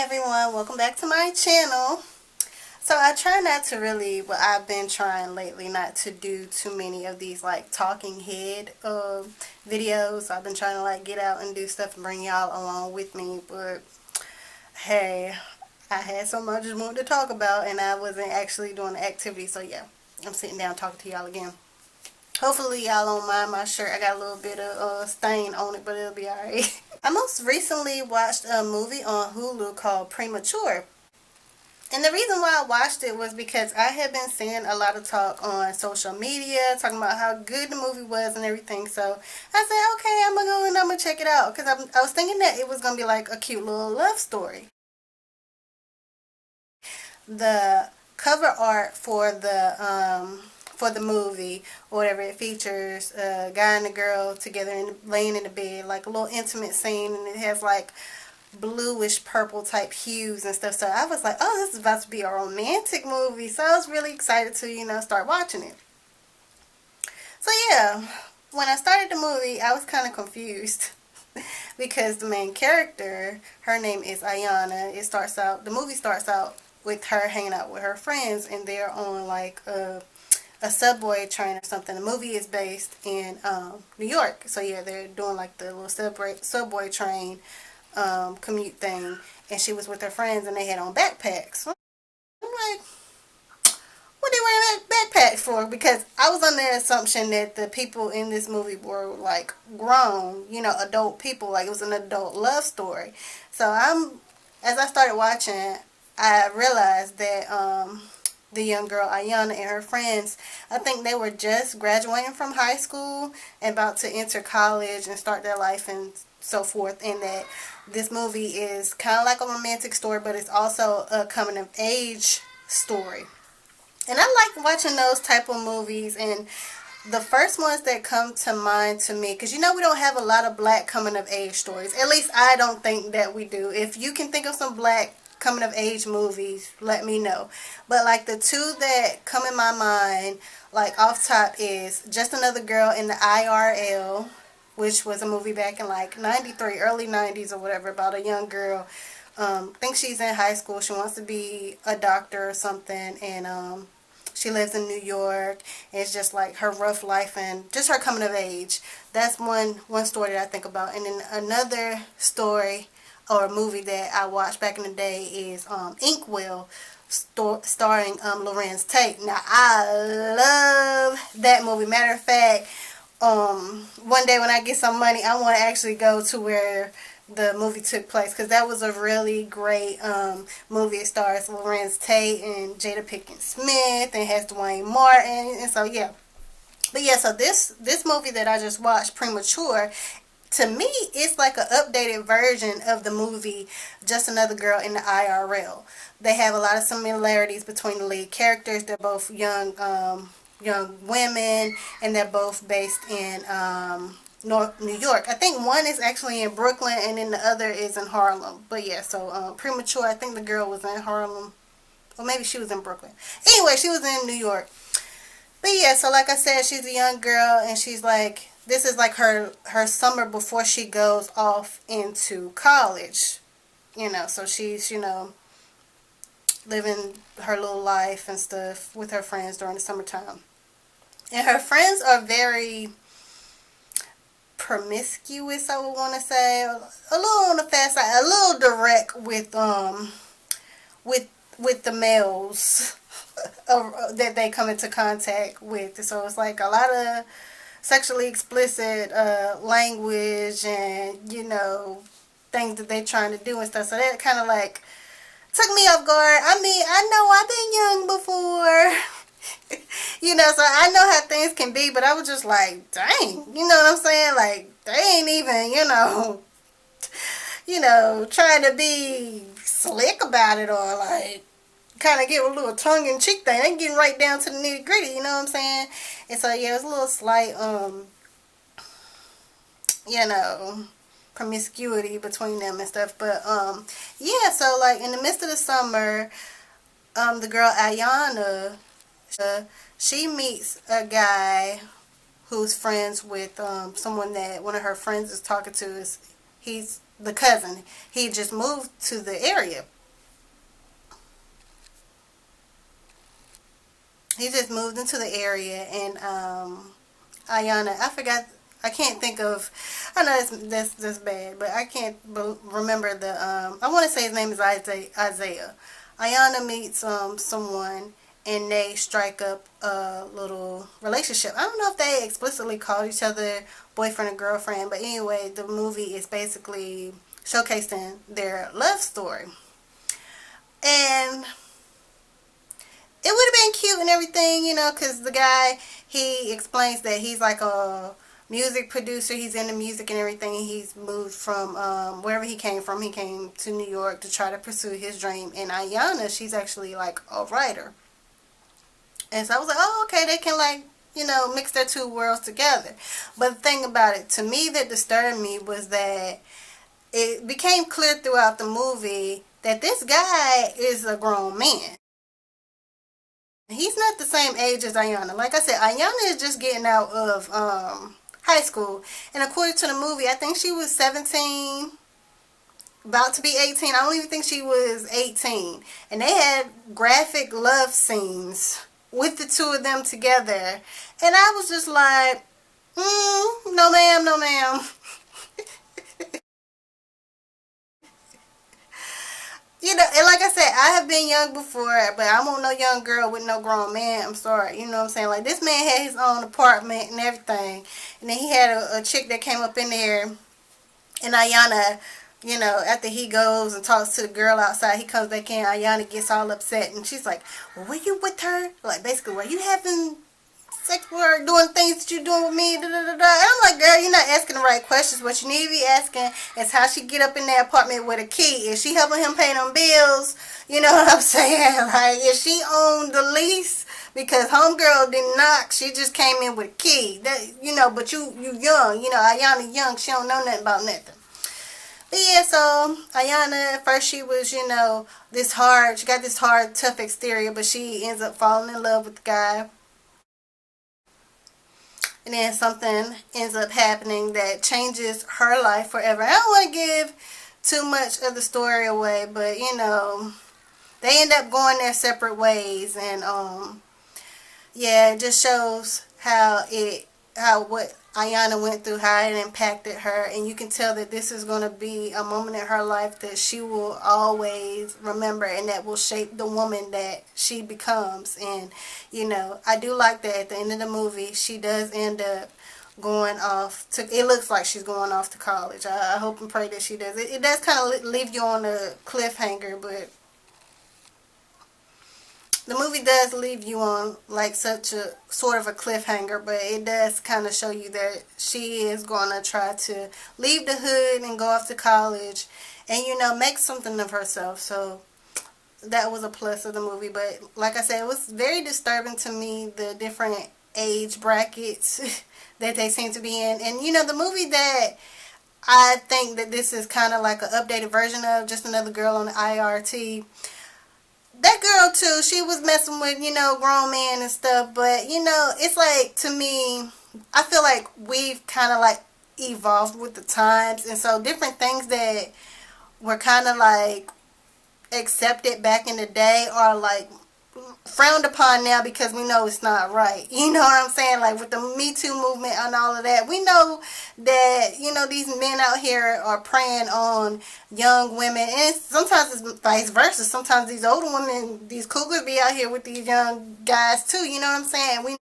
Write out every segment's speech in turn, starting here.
everyone, welcome back to my channel. So I try not to really, well, I've been trying lately not to do too many of these like talking head videos. I've been trying to like get out and do stuff and bring y'all along with me, but hey, I had something I just wanted to talk about and I wasn't actually doing the activity, so yeah, I'm sitting down talking to y'all again. Hopefully y'all don't mind my shirt. I got a little bit of stain on it, but it'll be alright. I most recently watched a movie on Hulu called Premature. And the reason why I watched it was because I had been seeing a lot of talk on social media talking about how good the movie was and everything. So I said, okay, I'm going to go and I'm going to check it out. Because I was thinking that it was going to be like a cute little love story. The cover art for the movie or whatever, it features a guy and a girl together and laying in the bed, like a little intimate scene, and it has like bluish purple type hues and stuff. So I was like, oh, this is about to be a romantic movie. So I was really excited to start watching it. So yeah, when I started the movie, I was kind of confused because the main character, her name is Ayana. The movie starts out with her hanging out with her friends, and they're on like a subway train or something. The movie is based in New York. So yeah, they're doing like the little subway train commute thing. And she was with her friends and they had on backpacks. I'm like, what they wearing backpacks for? Because I was under the assumption that the people in this movie were like grown, adult people. Like it was an adult love story. So as I started watching, I realized that the young girl Ayana and her friends, I think they were just graduating from high school and about to enter college and start their life and so forth, and that this movie is kind of like a romantic story, but it's also a coming of age story. And I like watching those type of movies, and the first ones that come to mind to me, because we don't have a lot of black coming of age stories. At least I don't think that we do. If you can think of some black coming of age movies, let me know. But like the two that come in my mind, like off top, is Just Another Girl in the IRL, which was a movie back in like 93, early 90s or whatever, about a young girl. Thinks she's in high school. She wants to be a doctor or something, and she lives in New York. It's just like her rough life and just her coming of age. That's one story that I think about. And then another story or movie that I watched back in the day is Inkwell, starring Lorenz Tate. Now I love that movie. Matter of fact, one day when I get some money, I want to actually go to where the movie took place, because that was a really great movie. It stars Lorenz Tate and Jada Pinkett Smith and has Dwayne Martin, and so yeah. But yeah, so this movie that I just watched, Premature, to me, it's like an updated version of the movie Just Another Girl in the IRL. They have a lot of similarities between the lead characters. They're both young women, and they're both based in New York. I think one is actually in Brooklyn, and then the other is in Harlem. But yeah, so Premature, I think the girl was in Harlem, or maybe she was in Brooklyn. Anyway, she was in New York. But yeah, so like I said, she's a young girl, and she's like, this is like her summer before she goes off into college. So she's, living her little life and stuff with her friends during the summertime. And her friends are very promiscuous, I would want to say. A little on the fast side, a little direct with the males that they come into contact with. So it's like a lot of sexually explicit language and things that they're trying to do and stuff. So that kind of like took me off guard. I mean, I know I've been young before. So I know how things can be, but I was just like, dang, you know what I'm saying? Like, they ain't even, trying to be slick about it, or like kind of give a little tongue-in-cheek thing. They getting right down to the nitty-gritty, you know what I'm saying? And so yeah, it was a little slight promiscuity between them and stuff. But yeah, so like in the midst of the summer, the girl Ayana, she meets a guy who's friends with someone that one of her friends is talking to. He's the cousin. He just moved to the area. he just moved into the area, and Ayana, I can't think of, I know that's bad, but I can't remember the, I want to say his name is Isaiah. Ayana meets someone, and they strike up a little relationship. I don't know if they explicitly called each other boyfriend and girlfriend, but anyway, the movie is basically showcasing their love story. And it would have been cute and everything, because the guy, he explains that he's like a music producer. He's into music and everything. He's moved from wherever he came from. He came to New York to try to pursue his dream. And Ayana, she's actually like a writer. And so I was like, oh, okay, they can like, mix their two worlds together. But the thing about it, to me, that disturbed me was that it became clear throughout the movie that this guy is a grown man. He's not the same age as Ayana. Like I said, Ayana is just getting out of high school. And according to the movie, I think she was 17, about to be 18. I don't even think she was 18. And they had graphic love scenes with the two of them together. And I was just like, no ma'am, no ma'am. And like I said, I have been young before, but I won't no young girl with no grown man. I'm sorry. You know what I'm saying? Like, this man had his own apartment and everything. And then he had a chick that came up in there. And Ayana, after he goes and talks to the girl outside, he comes back in. Ayana gets all upset. And she's like, well, were you with her? Like, basically, were you having sex with her, doing things that you're doing with me, da, da, da, da. And I'm like, girl, you're not asking the right questions. What you need to be asking is how she get up in that apartment with a key. Is she helping him pay them bills? You know what I'm saying? Like, is she on the lease? Because homegirl didn't knock. She just came in with a key. That, but you young. Ayana young. She don't know nothing about nothing. But yeah, so Ayana, at first she was, she got this hard, tough exterior, but she ends up falling in love with the guy. And then something ends up happening that changes her life forever. I don't want to give too much of the story away, but they end up going their separate ways, and yeah, it just shows how what Ayana went through, how it impacted her, and you can tell that this is going to be a moment in her life that she will always remember, and that will shape the woman that she becomes. And I do like that at the end of the movie, she does end up going off to, it looks like she's going off to college. I hope and pray that she does. It does kind of leave you on a cliffhanger, but the movie does leave you on like such a sort of a cliffhanger, but it does kind of show you that she is going to try to leave the hood and go off to college and make something of herself. So that was a plus of the movie. But like I said, it was very disturbing to me, the different age brackets that they seem to be in. And the movie that I think that this is kind of like an updated version of, Just Another Girl on the IRT. That girl too, she was messing with, grown men and stuff, but, it's like, to me, I feel like we've kind of like evolved with the times, and so different things that were kind of like accepted back in the day are like frowned upon now because we know it's not right. You know what I'm saying? Like with the Me Too movement and all of that, we know that, these men out here are preying on young women, and sometimes it's vice versa. Sometimes these older women, these cougars, be out here with these young guys too. You know what I'm saying? We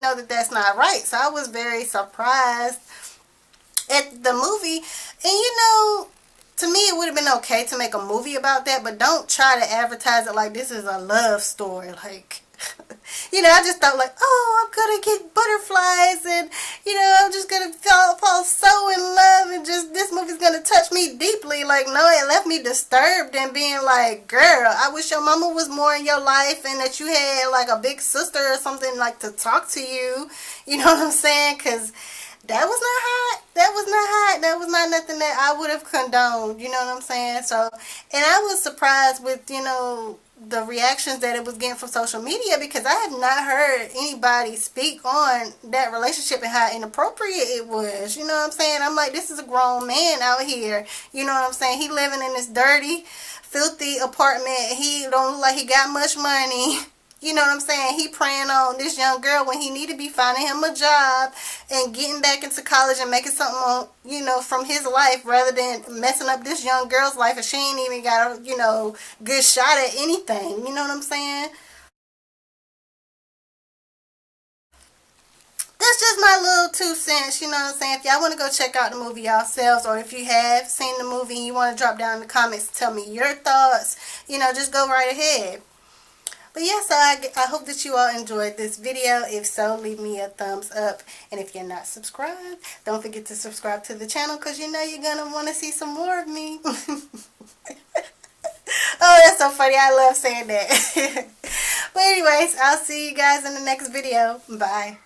know that that's not right. So I was very surprised at the movie, and to me, it would have been okay to make a movie about that, but don't try to advertise it like this is a love story. Like, I just thought like, oh, I'm going to get butterflies, and, I'm just going to fall so in love, and just, this movie's going to touch me deeply. Like, no, it left me disturbed and being like, girl, I wish your mama was more in your life, and that you had like a big sister or something like to talk to you. You know what I'm saying? Because that was not hot. That was not hot. That was not nothing that I would have condoned. You know what I'm saying? So, and I was surprised with, the reactions that it was getting from social media, because I have not heard anybody speak on that relationship and how inappropriate it was. You know what I'm saying? I'm like, this is a grown man out here. You know what I'm saying? He living in this dirty filthy apartment. He don't look like he got much money. You know what I'm saying? He preying on this young girl when he need to be finding him a job and getting back into college and making something on, from his life, rather than messing up this young girl's life and she ain't even got a, good shot at anything. You know what I'm saying? That's just my little 2 cents, you know what I'm saying? If y'all want to go check out the movie yourselves, or if you have seen the movie and you want to drop down in the comments and tell me your thoughts, just go right ahead. But yeah, so I hope that you all enjoyed this video. If so, leave me a thumbs up. And if you're not subscribed, don't forget to subscribe to the channel, because you know you're going to want to see some more of me. Oh, that's so funny. I love saying that. But anyways, I'll see you guys in the next video. Bye.